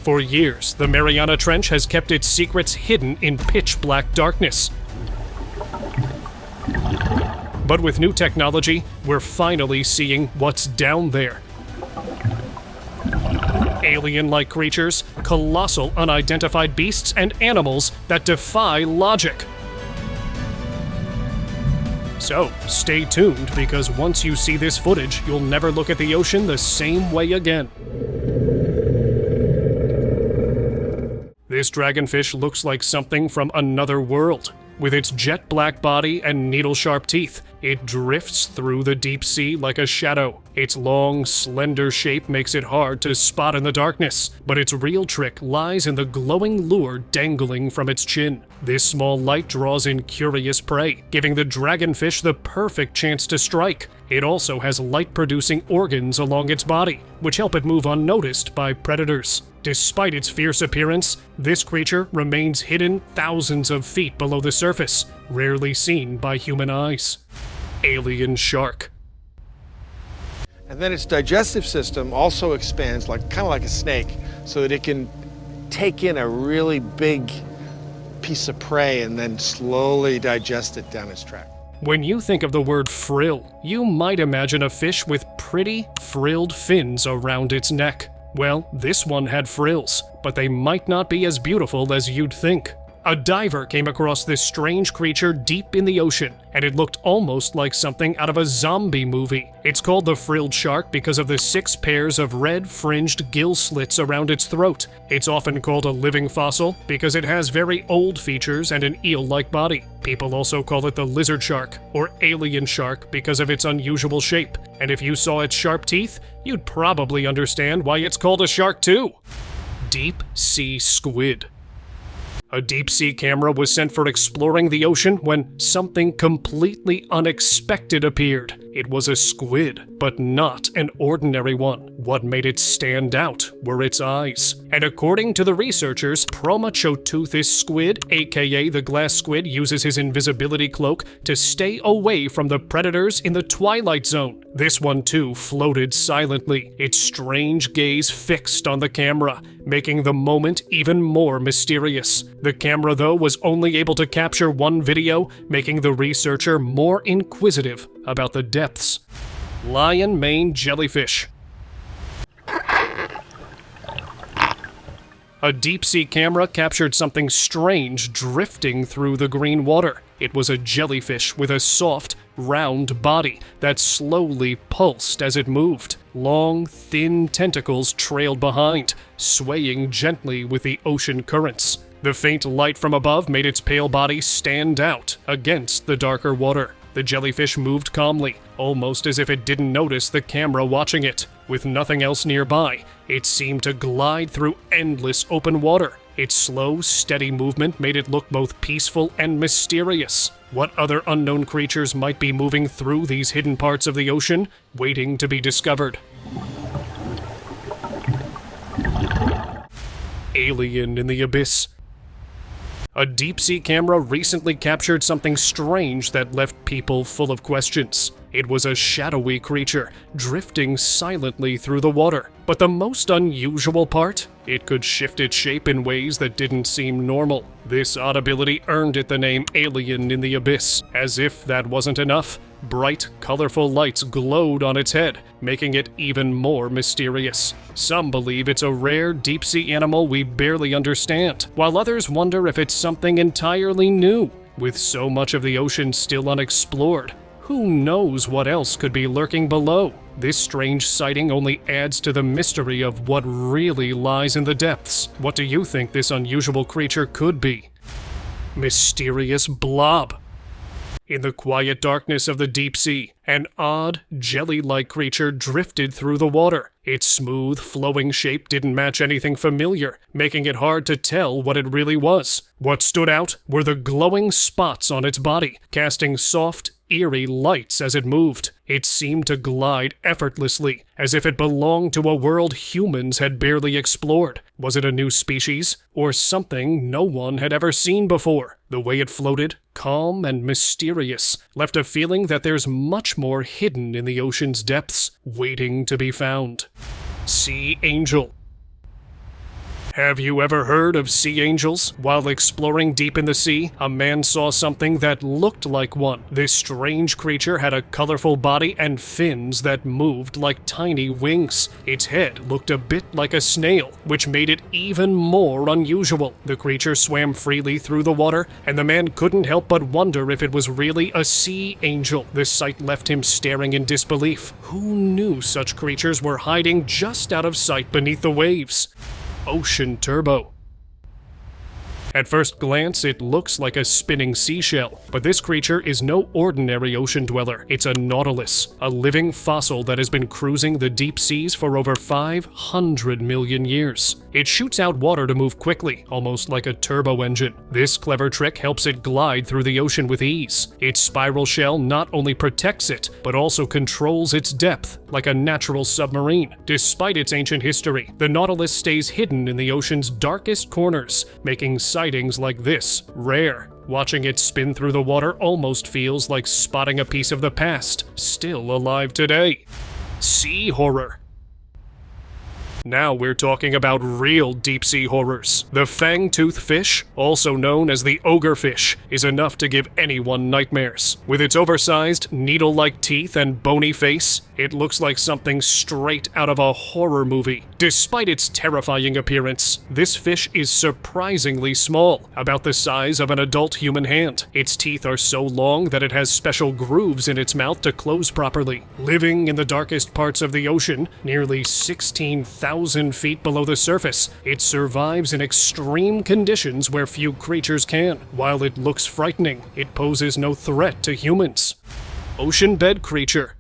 For years, the Mariana Trench has kept its secrets hidden in pitch-black darkness. But with new technology, we're finally seeing what's down there. Alien-like creatures, colossal unidentified beasts, and animals that defy logic. So, stay tuned, because once you see this footage, you'll never look at the ocean the same way again. This dragonfish looks like something from another world. With its jet-black body and needle-sharp teeth, it drifts through the deep sea like a shadow. Its long, slender shape makes it hard to spot in the darkness, but its real trick lies in the glowing lure dangling from its chin. This small light draws in curious prey, giving the dragonfish the perfect chance to strike. It also has light-producing organs along its body, which help it move unnoticed by predators. Despite its fierce appearance, this creature remains hidden thousands of feet below the surface, rarely seen by human eyes. Alien shark. And then its digestive system also expands kind of like a snake, so that it can take in a really big piece of prey and then slowly digest it down its track. When you think of the word frill, you might imagine a fish with pretty, frilled fins around its neck. Well, this one had frills, but they might not be as beautiful as you'd think. A diver came across this strange creature deep in the ocean, and it looked almost like something out of a zombie movie. It's called the frilled shark because of the 6 pairs of red fringed gill slits around its throat. It's often called a living fossil because it has very old features and an eel-like body. People also call it the lizard shark, or alien shark, because of its unusual shape. And if you saw its sharp teeth, you'd probably understand why it's called a shark too. Deep sea squid. A deep-sea camera was sent for exploring the ocean when something completely unexpected appeared. It was a squid, but not an ordinary one. What made it stand out were its eyes. And according to the researchers, Promachotuthis squid, aka the glass squid, uses his invisibility cloak to stay away from the predators in the twilight zone. This one too floated silently, its strange gaze fixed on the camera, making the moment even more mysterious. The camera, though, was only able to capture one video, making the researcher more inquisitive about the depths. Lion mane jellyfish. A deep-sea camera captured something strange drifting through the green water. It was a jellyfish with a soft, round body that slowly pulsed as it moved. Long, thin tentacles trailed behind, swaying gently with the ocean currents. The faint light from above made its pale body stand out against the darker water. The jellyfish moved calmly, almost as if it didn't notice the camera watching it. With nothing else nearby, it seemed to glide through endless open water. Its slow, steady movement made it look both peaceful and mysterious. What other unknown creatures might be moving through these hidden parts of the ocean, waiting to be discovered? Alien in the abyss. A deep-sea camera recently captured something strange that left people full of questions. It was a shadowy creature, drifting silently through the water. But the most unusual part? It could shift its shape in ways that didn't seem normal. This odd ability earned it the name Alien in the Abyss. As if that wasn't enough, bright, colorful lights glowed on its head, making it even more mysterious. Some believe it's a rare deep-sea animal we barely understand, while others wonder if it's something entirely new. With so much of the ocean still unexplored, who knows what else could be lurking below? This strange sighting only adds to the mystery of what really lies in the depths. What do you think this unusual creature could be? Mysterious blob. In the quiet darkness of the deep sea, an odd, jelly-like creature drifted through the water. Its smooth, flowing shape didn't match anything familiar, making it hard to tell what it really was. What stood out were the glowing spots on its body, casting soft, eerie lights as it moved. It seemed to glide effortlessly, as if it belonged to a world humans had barely explored. Was it a new species, or something no one had ever seen before? The way it floated, calm and mysterious, left a feeling that there's much more hidden in the ocean's depths, waiting to be found. Sea angel. Have you ever heard of sea angels? While exploring deep in the sea, a man saw something that looked like one. This strange creature had a colorful body and fins that moved like tiny wings. Its head looked a bit like a snail, which made it even more unusual. The creature swam freely through the water, and the man couldn't help but wonder if it was really a sea angel. This sight left him staring in disbelief. Who knew such creatures were hiding just out of sight beneath the waves? Ocean turbo. At first glance, it looks like a spinning seashell, but this creature is no ordinary ocean dweller. It's a nautilus, a living fossil that has been cruising the deep seas for over 500 million years. It shoots out water to move quickly, almost like a turbo engine. This clever trick helps it glide through the ocean with ease. Its spiral shell not only protects it, but also controls its depth, like a natural submarine. Despite its ancient history, the nautilus stays hidden in the ocean's darkest corners, making sightings like this rare. Watching it spin through the water almost feels like spotting a piece of the past, still alive today. Sea horror. Now we're talking about real deep-sea horrors. The fang-toothed fish, also known as the ogre fish, is enough to give anyone nightmares. With its oversized, needle-like teeth and bony face, it looks like something straight out of a horror movie. Despite its terrifying appearance, this fish is surprisingly small, about the size of an adult human hand. Its teeth are so long that it has special grooves in its mouth to close properly. Living in the darkest parts of the ocean, nearly 16,000 feet below the surface, it survives in extreme conditions where few creatures can. While it looks frightening, it poses no threat to humans. Ocean bed creature.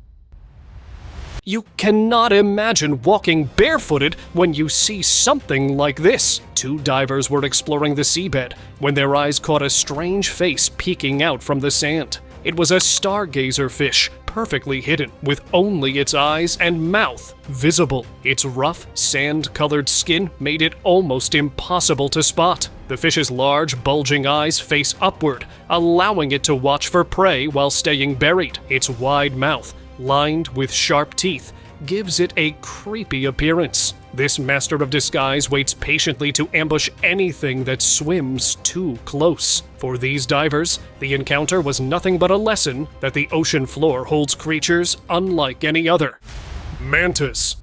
You cannot imagine walking barefooted when you see something like this. Two divers were exploring the seabed when their eyes caught a strange face peeking out from the sand. It was a stargazer fish, perfectly hidden, with only its eyes and mouth visible. Its rough, sand-colored skin made it almost impossible to spot. The fish's large, bulging eyes face upward, allowing it to watch for prey while staying buried. Its wide mouth, lined with sharp teeth, gives it a creepy appearance. This master of disguise waits patiently to ambush anything that swims too close. For these divers, the encounter was nothing but a lesson that the ocean floor holds creatures unlike any other. Mantas.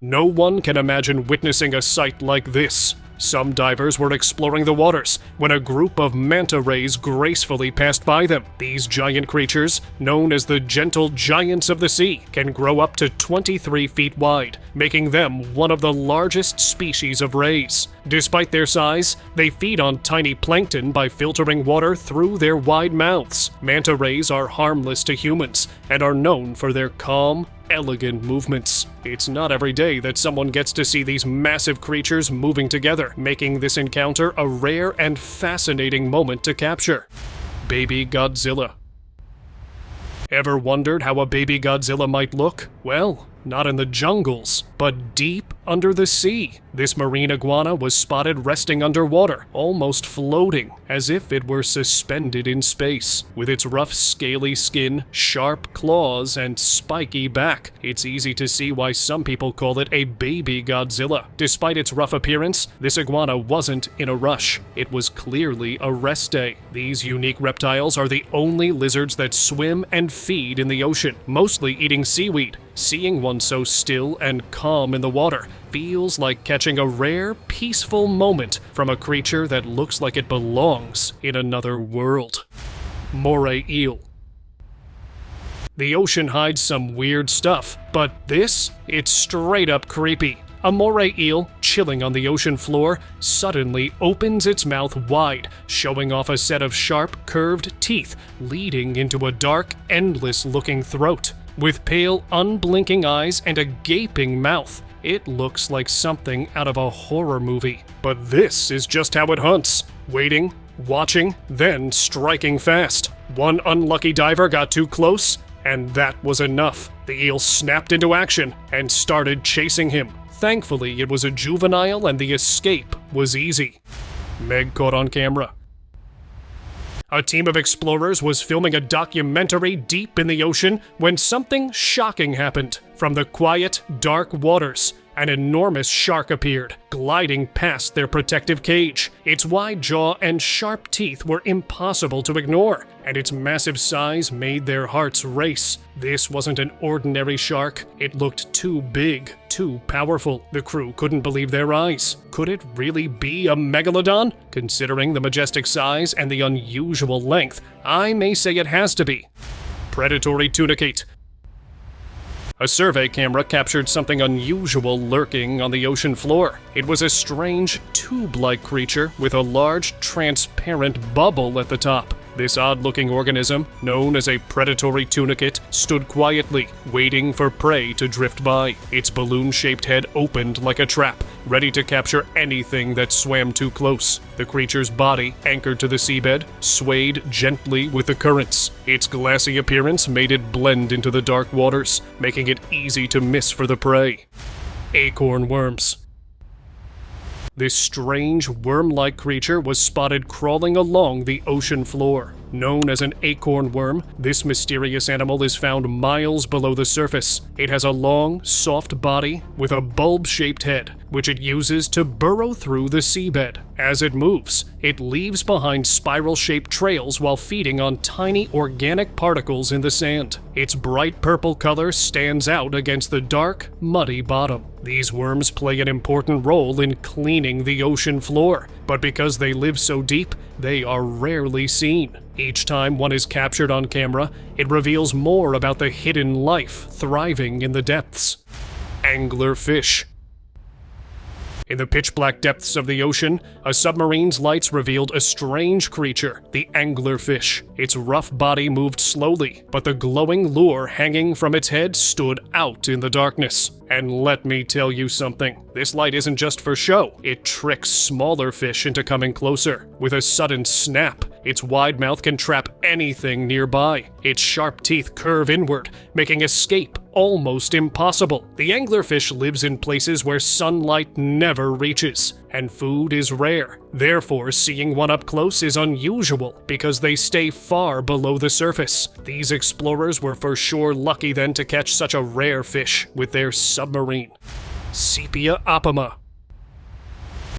No one can imagine witnessing a sight like this. Some divers were exploring the waters when a group of manta rays gracefully passed by them. These giant creatures, known as the gentle giants of the sea, can grow up to 23 feet wide, making them one of the largest species of rays. Despite their size, they feed on tiny plankton by filtering water through their wide mouths. Manta rays are harmless to humans and are known for their calm, elegant movements. It's not every day that someone gets to see these massive creatures moving together, making this encounter a rare and fascinating moment to capture. Baby Godzilla. Ever wondered how a baby Godzilla might look? Well, not in the jungles, but deep under the sea. This marine iguana was spotted resting underwater, almost floating, as if it were suspended in space. With its rough, scaly skin, sharp claws, and spiky back, it's easy to see why some people call it a baby Godzilla. Despite its rough appearance, this iguana wasn't in a rush. It was clearly a rest day. These unique reptiles are the only lizards that swim and feed in the ocean, mostly eating seaweed. Seeing one so still and calm in the water feels like catching a rare, peaceful moment from a creature that looks like it belongs in another world. Moray eel. The ocean hides some weird stuff, but this, it's straight up creepy. A moray eel, chilling on the ocean floor, suddenly opens its mouth wide, showing off a set of sharp, curved teeth leading into a dark, endless-looking throat. With pale, unblinking eyes and a gaping mouth, it looks like something out of a horror movie. But this is just how it hunts. Waiting, watching, then striking fast. One unlucky diver got too close, and that was enough. The eel snapped into action and started chasing him. Thankfully, it was a juvenile and the escape was easy. Meg caught on camera. A team of explorers was filming a documentary deep in the ocean when something shocking happened. From the quiet, dark waters, an enormous shark appeared, gliding past their protective cage. Its wide jaw and sharp teeth were impossible to ignore, and its massive size made their hearts race. This wasn't an ordinary shark. It looked too big, too powerful. The crew couldn't believe their eyes. Could it really be a megalodon? Considering the majestic size and the unusual length, I may say it has to be. Predatory tunicate. A survey camera captured something unusual lurking on the ocean floor. It was a strange, tube-like creature with a large, transparent bubble at the top. This odd-looking organism, known as a predatory tunicate, stood quietly, waiting for prey to drift by. Its balloon-shaped head opened like a trap, ready to capture anything that swam too close. The creature's body, anchored to the seabed, swayed gently with the currents. Its glassy appearance made it blend into the dark waters, making it easy to miss for the prey. Acorn worms. This strange, worm-like creature was spotted crawling along the ocean floor. Known as an acorn worm, this mysterious animal is found miles below the surface. It has a long, soft body with a bulb-shaped head, which it uses to burrow through the seabed. As it moves, it leaves behind spiral-shaped trails while feeding on tiny organic particles in the sand. Its bright purple color stands out against the dark, muddy bottom. These worms play an important role in cleaning the ocean floor, but because they live so deep, they are rarely seen. Each time one is captured on camera, it reveals more about the hidden life thriving in the depths. Anglerfish. In the pitch-black depths of the ocean, a submarine's lights revealed a strange creature, the anglerfish. Its rough body moved slowly, but the glowing lure hanging from its head stood out in the darkness. And let me tell you something, this light isn't just for show. It tricks smaller fish into coming closer. With a sudden snap, its wide mouth can trap anything nearby. Its sharp teeth curve inward, making escape almost impossible. The anglerfish lives in places where sunlight never reaches, and food is rare. Therefore, seeing one up close is unusual because they stay far below the surface. These explorers were for sure lucky then to catch such a rare fish with their submarine. Sepia apama.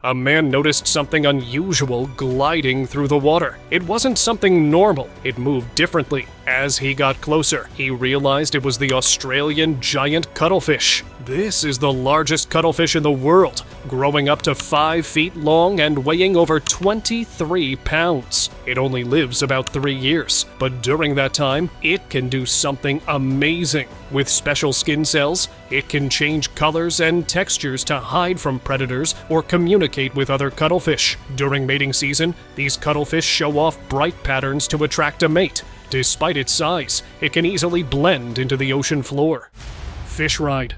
A man noticed something unusual gliding through the water. It wasn't something normal. It moved differently. As he got closer, he realized it was the Australian giant cuttlefish. This is the largest cuttlefish in the world, growing up to 5 feet long and weighing over 23 pounds. It only lives about 3 years, but during that time, it can do something amazing. With special skin cells, it can change colors and textures to hide from predators or communicate with other cuttlefish. During mating season, these cuttlefish show off bright patterns to attract a mate. Despite its size, it can easily blend into the ocean floor. Fish ride.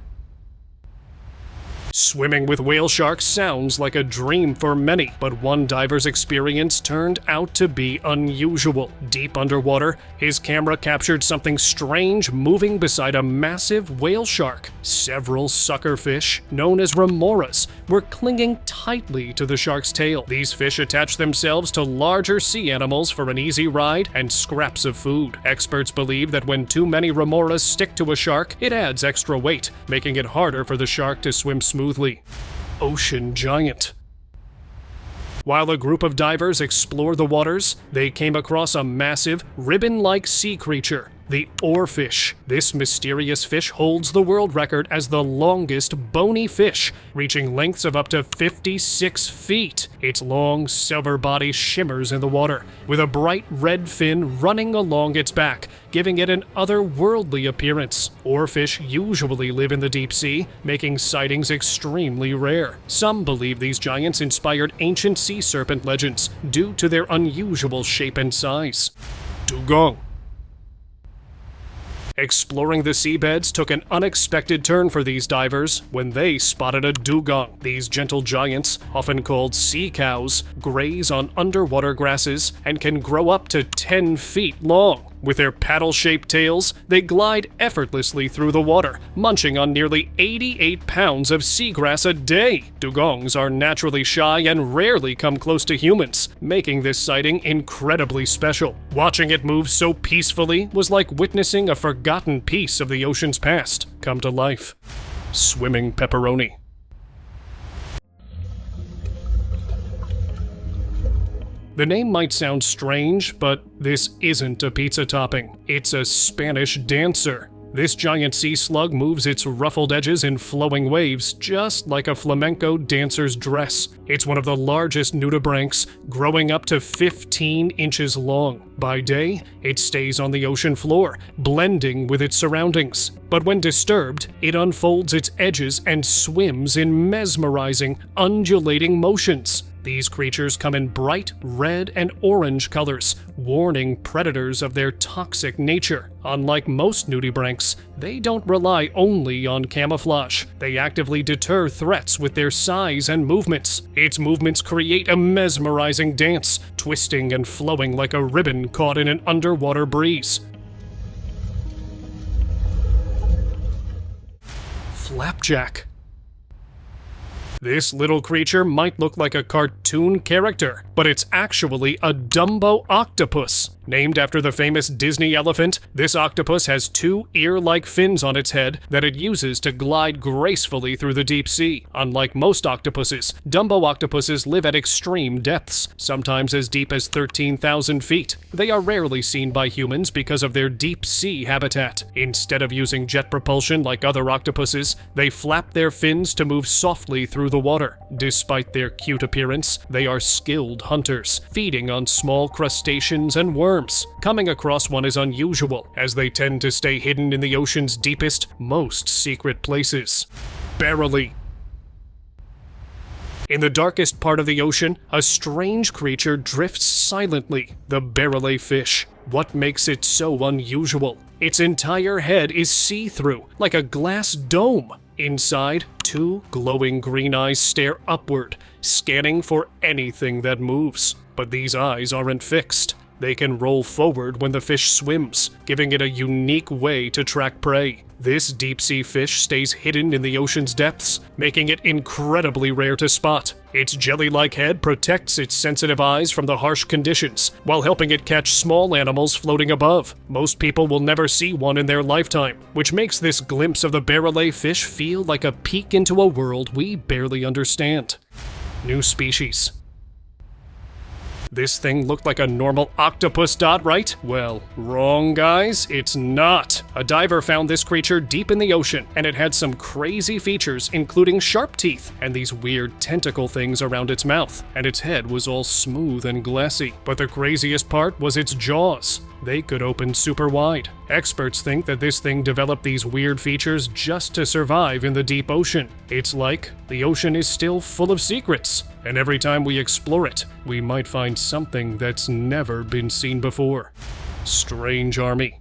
Swimming with whale sharks sounds like a dream for many, but one diver's experience turned out to be unusual. Deep underwater, his camera captured something strange moving beside a massive whale shark. Several sucker fish, known as remoras, were clinging tightly to the shark's tail. These fish attach themselves to larger sea animals for an easy ride and scraps of food. Experts believe that when too many remoras stick to a shark, it adds extra weight, making it harder for the shark to swim smoothly. Ocean giant. While a group of divers explored the waters, they came across a massive, ribbon-like sea creature, the oarfish. This mysterious fish holds the world record as the longest bony fish, reaching lengths of up to 56 feet. Its long, silver body shimmers in the water, with a bright red fin running along its back, giving it an otherworldly appearance. Oarfish usually live in the deep sea, making sightings extremely rare. Some believe these giants inspired ancient sea serpent legends due to their unusual shape and size. Dugong. Exploring the seabeds took an unexpected turn for these divers when they spotted a dugong. These gentle giants, often called sea cows, graze on underwater grasses and can grow up to 10 feet long. With their paddle-shaped tails, they glide effortlessly through the water, munching on nearly 88 pounds of seagrass a day. Dugongs are naturally shy and rarely come close to humans, making this sighting incredibly special. Watching it move so peacefully was like witnessing a forgotten piece of the ocean's past come to life. Swimming pepperoni. The name might sound strange, but this isn't a pizza topping. It's a Spanish dancer. This giant sea slug moves its ruffled edges in flowing waves, just like a flamenco dancer's dress. It's one of the largest nudibranchs, growing up to 15 inches long. By day, it stays on the ocean floor, blending with its surroundings. But when disturbed, it unfolds its edges and swims in mesmerizing, undulating motions. These creatures come in bright red and orange colors, warning predators of their toxic nature. Unlike most nudibranchs, they don't rely only on camouflage. They actively deter threats with their size and movements. Its movements create a mesmerizing dance, twisting and flowing like a ribbon caught in an underwater breeze. Flapjack. This little creature might look like a cartoon character, but it's actually a Dumbo octopus. Named after the famous Disney elephant, this octopus has 2 ear-like fins on its head that it uses to glide gracefully through the deep sea. Unlike most octopuses, Dumbo octopuses live at extreme depths, sometimes as deep as 13,000 feet. They are rarely seen by humans because of their deep sea habitat. Instead of using jet propulsion like other octopuses, they flap their fins to move softly through the water. Despite their cute appearance, they are skilled hunters, feeding on small crustaceans and worms. Coming across one is unusual, as they tend to stay hidden in the ocean's deepest, most secret places. Barrelly. In the darkest part of the ocean, a strange creature drifts silently, the barrelay fish. What makes it so unusual? Its entire head is see-through, like a glass dome. Inside, 2 glowing green eyes stare upward, scanning for anything that moves. But these eyes aren't fixed. They can roll forward when the fish swims, giving it a unique way to track prey. This deep-sea fish stays hidden in the ocean's depths, making it incredibly rare to spot. Its jelly-like head protects its sensitive eyes from the harsh conditions, while helping it catch small animals floating above. Most people will never see one in their lifetime, which makes this glimpse of the barrelay fish feel like a peek into a world we barely understand. New species. This thing looked like a normal octopus, right? Well, wrong guys, it's not. A diver found this creature deep in the ocean, and it had some crazy features, including sharp teeth and these weird tentacle things around its mouth, and its head was all smooth and glassy. But the craziest part was its jaws. They could open super wide. Experts think that this thing developed these weird features just to survive in the deep ocean. It's like the ocean is still full of secrets, and every time we explore it, we might find something that's never been seen before. Strange army.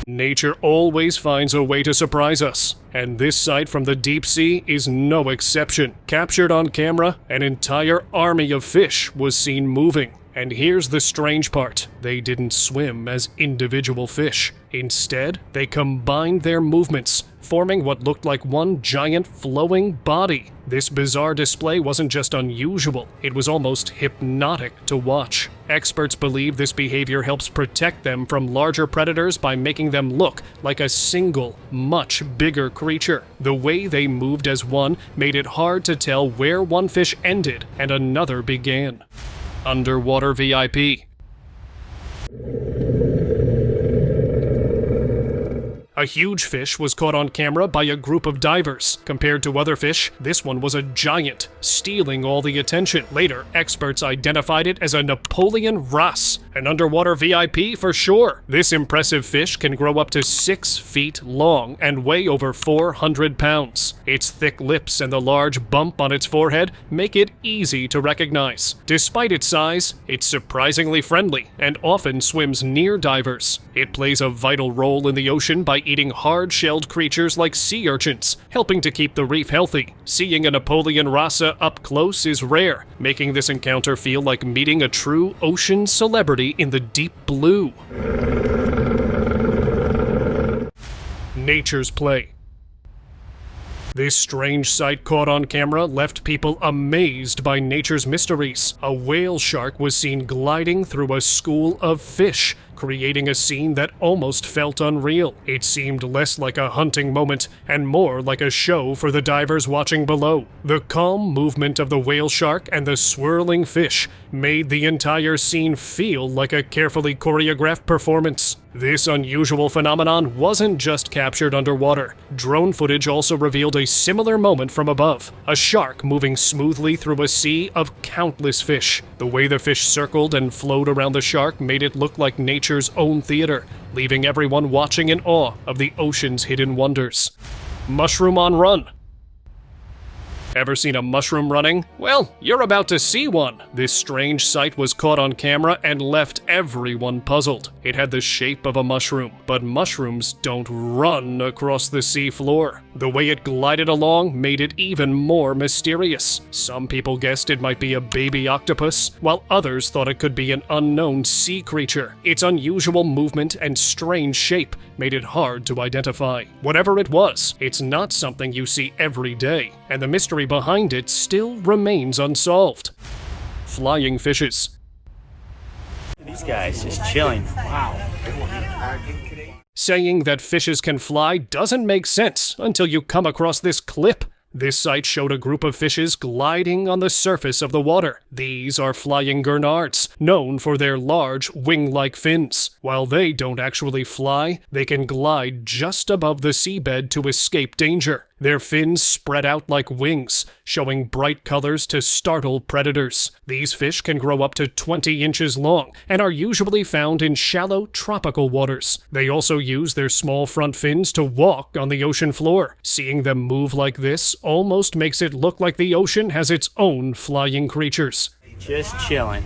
Nature always finds a way to surprise us, and this sight from the deep sea is no exception. Captured on camera, an entire army of fish was seen moving. And here's the strange part. They didn't swim as individual fish. Instead, they combined their movements, forming what looked like one giant flowing body. This bizarre display wasn't just unusual, it was almost hypnotic to watch. Experts believe this behavior helps protect them from larger predators by making them look like a single, much bigger creature. The way they moved as one made it hard to tell where one fish ended and another began. Underwater VIP. A huge fish was caught on camera by a group of divers. Compared to other fish, this one was a giant, stealing all the attention. Later, experts identified it as a Napoleon wrasse, an underwater VIP for sure. This impressive fish can grow up to 6 feet long and weigh over 400 pounds. Its thick lips and the large bump on its forehead make it easy to recognize. Despite its size, it's surprisingly friendly and often swims near divers. It plays a vital role in the ocean by eating hard-shelled creatures like sea urchins, helping to keep the reef healthy. Seeing a Napoleon wrasse up close is rare, making this encounter feel like meeting a true ocean celebrity in the deep blue. Nature's play. This strange sight caught on camera left people amazed by nature's mysteries. A whale shark was seen gliding through a school of fish, creating a scene that almost felt unreal. It seemed less like a hunting moment and more like a show for the divers watching below. The calm movement of the whale shark and the swirling fish made the entire scene feel like a carefully choreographed performance. This unusual phenomenon wasn't just captured underwater. Drone footage also revealed a similar moment from above, a shark moving smoothly through a sea of countless fish. The way the fish circled and flowed around the shark made it look like nature's own theater, leaving everyone watching in awe of the ocean's hidden wonders. Mushroom on run. Ever seen a mushroom running? Well, you're about to see one. This strange sight was caught on camera and left everyone puzzled. It had the shape of a mushroom, but mushrooms don't run across the sea floor. The way it glided along made it even more mysterious. Some people guessed it might be a baby octopus, while others thought it could be an unknown sea creature. Its unusual movement and strange shape made it hard to identify. Whatever it was, it's not something you see every day, and the mystery behind it still remains unsolved. Flying fishes. These guys just chilling. Wow. Saying that fishes can fly doesn't make sense until you come across this clip. This site showed a group of fishes gliding on the surface of the water. These are flying gurnards, known for their large wing-like fins. While they don't actually fly, they can glide just above the seabed to escape danger. Their fins spread out like wings, showing bright colors to startle predators. These fish can grow up to 20 inches long and are usually found in shallow tropical waters. They also use their small front fins to walk on the ocean floor. Seeing them move like this almost makes it look like the ocean has its own flying creatures. Just chilling.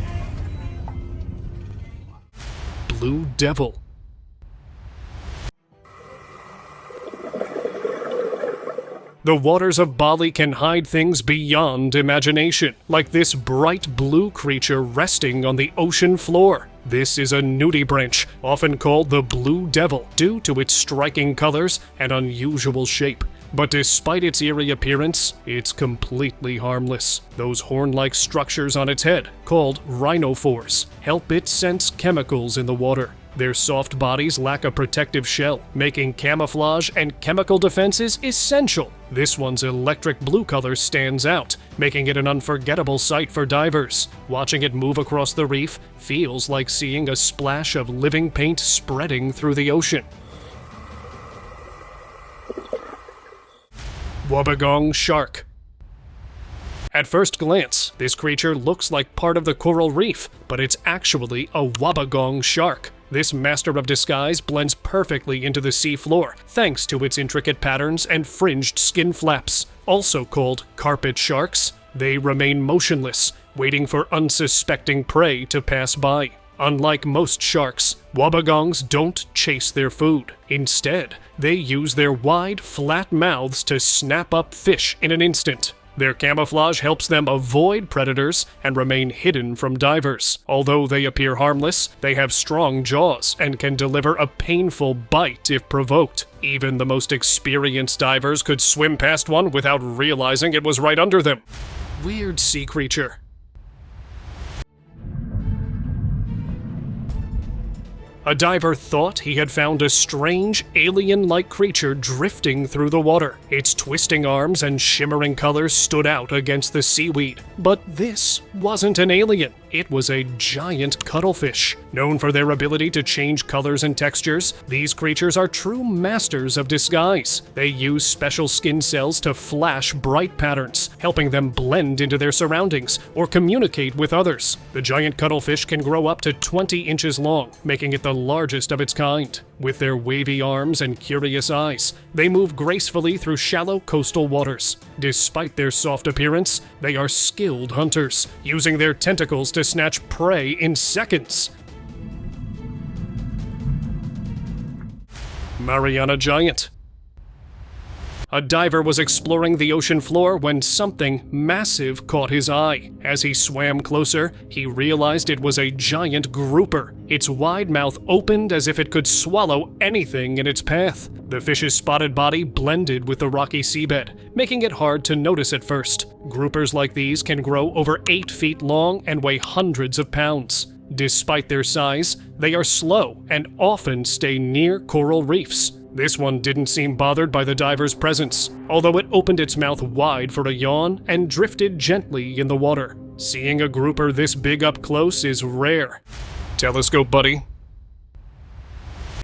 Blue devil. The waters of Bali can hide things beyond imagination, like this bright blue creature resting on the ocean floor. This is a nudibranch, often called the blue devil, due to its striking colors and unusual shape. But despite its eerie appearance, it's completely harmless. Those horn-like structures on its head, called rhinophores, help it sense chemicals in the water. Their soft bodies lack a protective shell, making camouflage and chemical defenses essential. This one's electric blue color stands out, making it an unforgettable sight for divers. Watching it move across the reef feels like seeing a splash of living paint spreading through the ocean. Wobbegong shark. At first glance, this creature looks like part of the coral reef, but it's actually a wobbegong shark. This master of disguise blends perfectly into the sea floor, thanks to its intricate patterns and fringed skin flaps. Also called carpet sharks, they remain motionless, waiting for unsuspecting prey to pass by. Unlike most sharks, wobbegongs don't chase their food. Instead, they use their wide, flat mouths to snap up fish in an instant. Their camouflage helps them avoid predators and remain hidden from divers. Although they appear harmless, they have strong jaws and can deliver a painful bite if provoked. Even the most experienced divers could swim past one without realizing it was right under them. Weird sea creature. A diver thought he had found a strange, alien-like creature drifting through the water. Its twisting arms and shimmering colors stood out against the seaweed. But this wasn't an alien. It was a giant cuttlefish. Known for their ability to change colors and textures, these creatures are true masters of disguise. They use special skin cells to flash bright patterns, helping them blend into their surroundings or communicate with others. The giant cuttlefish can grow up to 20 inches long, making it the largest of its kind. With their wavy arms and curious eyes, they move gracefully through shallow coastal waters. Despite their soft appearance, they are skilled hunters, using their tentacles to snatch prey in seconds. Mariana Giant. A diver was exploring the ocean floor when something massive caught his eye. As he swam closer, he realized it was a giant grouper. Its wide mouth opened as if it could swallow anything in its path. The fish's spotted body blended with the rocky seabed, making it hard to notice at first. Groupers like these can grow over 8 feet long and weigh hundreds of pounds. Despite their size, They are slow and often stay near coral reefs. This one didn't seem bothered by the diver's presence, although it opened its mouth wide for a yawn and drifted gently in the water. Seeing a grouper this big up close is rare. Telescope buddy.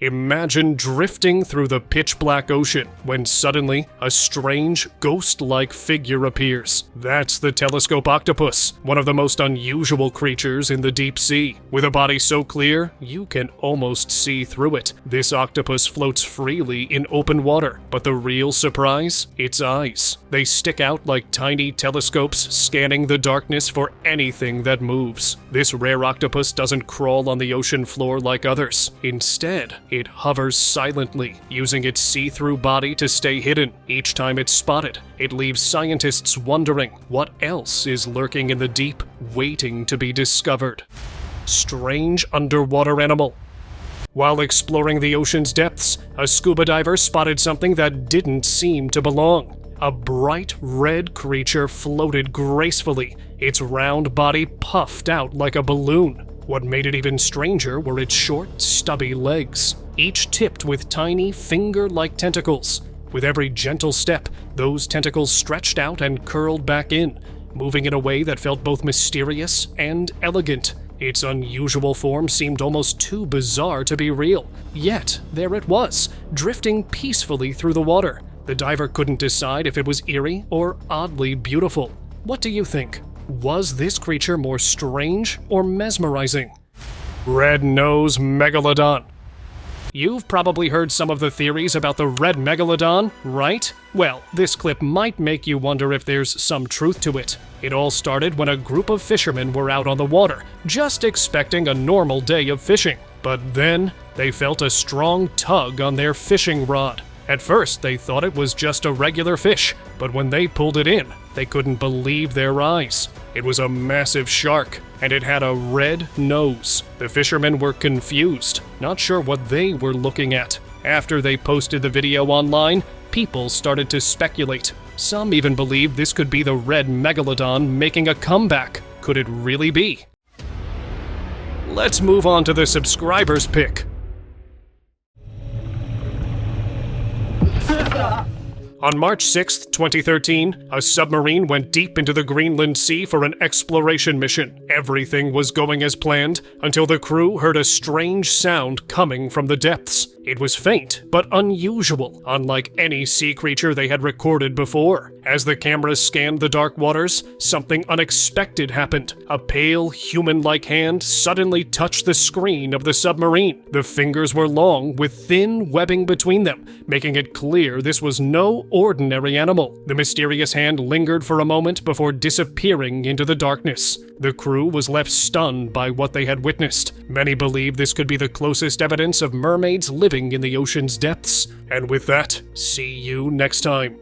Imagine drifting through the pitch-black ocean when suddenly a strange, ghost-like figure appears. That's the telescope octopus, one of the most unusual creatures in the deep sea. With a body so clear, you can almost see through it. This octopus floats freely in open water, but the real surprise? Its eyes. They stick out like tiny telescopes scanning the darkness for anything that moves. This rare octopus doesn't crawl on the ocean floor like others. Instead, it hovers silently, using its see-through body to stay hidden. Each time it's spotted, it leaves scientists wondering what else is lurking in the deep, waiting to be discovered. Strange underwater animal. While exploring the ocean's depths, a scuba diver spotted something that didn't seem to belong. A bright red creature floated gracefully, its round body puffed out like a balloon. What made it even stranger were its short, stubby legs, each tipped with tiny, finger-like tentacles. With every gentle step, those tentacles stretched out and curled back in, moving in a way that felt both mysterious and elegant. Its unusual form seemed almost too bizarre to be real. Yet, there it was, drifting peacefully through the water. The diver couldn't decide if it was eerie or oddly beautiful. What do you think? Was this creature more strange or mesmerizing? Red Nose Megalodon. You've probably heard some of the theories about the red megalodon, right? Well, this clip might make you wonder if there's some truth to it. It all started when a group of fishermen were out on the water, just expecting a normal day of fishing. But then, they felt a strong tug on their fishing rod. At first, they thought it was just a regular fish, but when they pulled it in, they couldn't believe their eyes. It was a massive shark, and it had a red nose. The fishermen were confused, not sure what they were looking at. After they posted the video online, people started to speculate. Some even believed this could be the red megalodon making a comeback. Could it really be? Let's move on to the subscribers pick. On March 6, 2013, a submarine went deep into the Greenland Sea for an exploration mission. Everything was going as planned until the crew heard a strange sound coming from the depths. It was faint, but unusual, unlike any sea creature they had recorded before. As the cameras scanned the dark waters, something unexpected happened. A pale, human-like hand suddenly touched the screen of the submarine. The fingers were long, with thin webbing between them, making it clear this was no ordinary animal. The mysterious hand lingered for a moment before disappearing into the darkness. The crew was left stunned by what they had witnessed. Many believe this could be the closest evidence of mermaids living in the ocean's depths. And with that, see you next time.